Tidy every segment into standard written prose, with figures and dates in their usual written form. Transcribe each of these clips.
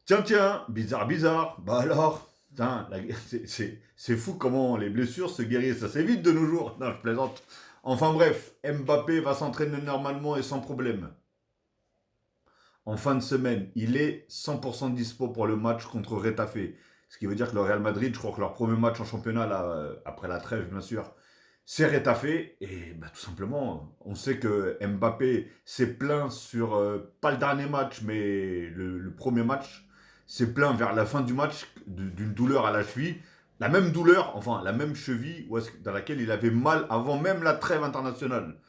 Tiens, tiens, bizarre, bizarre. Bah alors, putain, c'est fou comment les blessures se guérissent assez vite de nos jours. Non, je plaisante. Enfin bref, Mbappé va s'entraîner normalement et sans problème. En fin de semaine, il est 100% dispo pour le match contre Retafe. Ce qui veut dire que le Real Madrid, je crois que leur premier match en championnat, là, après la trêve, bien sûr, c'est Retafe. Et bah, tout simplement, on sait que Mbappé s'est plaint sur, pas le dernier match, mais le premier match, s'est plaint vers la fin du match d'une douleur à la cheville. La même douleur, enfin, la même cheville dans laquelle il avait mal avant même la trêve internationale.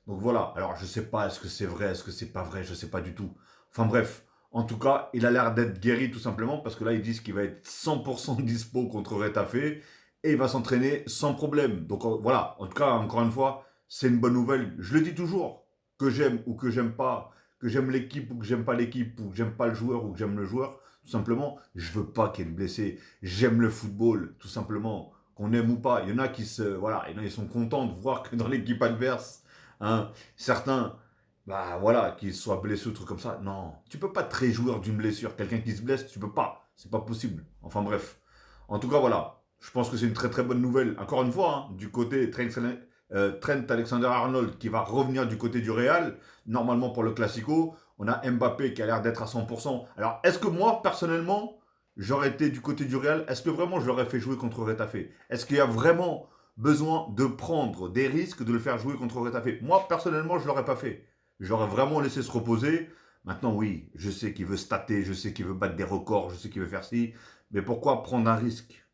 Donc voilà, alors je sais pas, est-ce que c'est vrai, est-ce que c'est pas vrai, je sais pas du tout. Enfin bref, en tout cas, il a l'air d'être guéri tout simplement parce que là ils disent qu'il va être 100% dispo contre Retafe et il va s'entraîner sans problème. Donc voilà, en tout cas, encore une fois, c'est une bonne nouvelle. Je le dis toujours, que j'aime ou que j'aime pas, que j'aime l'équipe ou que j'aime pas l'équipe ou que j'aime pas le joueur ou que j'aime le joueur, tout simplement, je veux pas qu'il y ait de blessé. J'aime le football, tout simplement, qu'on aime ou pas. Il y en a qui voilà, il y en a, ils sont contents de voir que dans l'équipe adverse, hein, certains, bah voilà, qu'ils soient blessés ou trucs comme ça. Non, tu peux pas te réjouir d'une blessure. Quelqu'un qui se blesse, tu peux pas. C'est pas possible. Enfin bref. En tout cas, voilà. Je pense que c'est une très très bonne nouvelle. Encore une fois, hein, du côté Trent Alexander-Arnold qui va revenir du côté du Real, normalement pour le Classico. On a Mbappé qui a l'air d'être à 100%. Alors, est-ce que moi, personnellement, j'aurais été du côté du Real? Est-ce que vraiment je l'aurais fait jouer contre Retafe? Est-ce qu'il y a vraiment besoin de prendre des risques de le faire jouer contre Retafe? Moi, personnellement, je ne l'aurais pas fait. J'aurais vraiment laissé se reposer. Maintenant, oui, je sais qu'il veut stater, je sais qu'il veut battre des records, je sais qu'il veut faire ci. Mais pourquoi prendre un risque?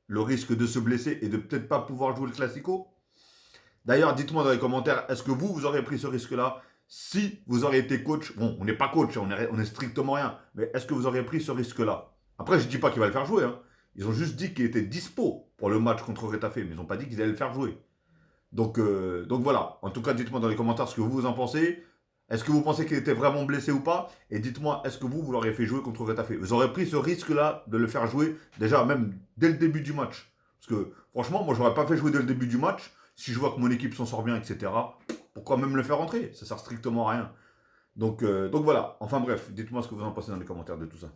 Le risque de se blesser et de peut-être pas pouvoir jouer le Classico? D'ailleurs, dites-moi dans les commentaires, est-ce que vous auriez pris ce risque-là si vous auriez été coach? Bon, on n'est pas coach, on est strictement rien. Mais est-ce que vous auriez pris ce risque-là? Après, je ne dis pas qu'il va le faire jouer. Hein. Ils ont juste dit qu'il était dispo pour le match contre Retafe, mais ils n'ont pas dit qu'ils allaient le faire jouer. Donc voilà. En tout cas, dites-moi dans les commentaires ce que vous en pensez. Est-ce que vous pensez qu'il était vraiment blessé ou pas? Et dites-moi, est-ce que vous l'auriez fait jouer contre Retafe? Vous aurez pris ce risque-là de le faire jouer déjà même dès le début du match? Parce que franchement, moi, je n'aurais pas fait jouer dès le début du match. Si je vois que mon équipe s'en sort bien, etc., pourquoi même le faire entrer? Ça sert strictement à rien. Donc voilà. Enfin bref, dites-moi ce que vous en pensez dans les commentaires de tout ça.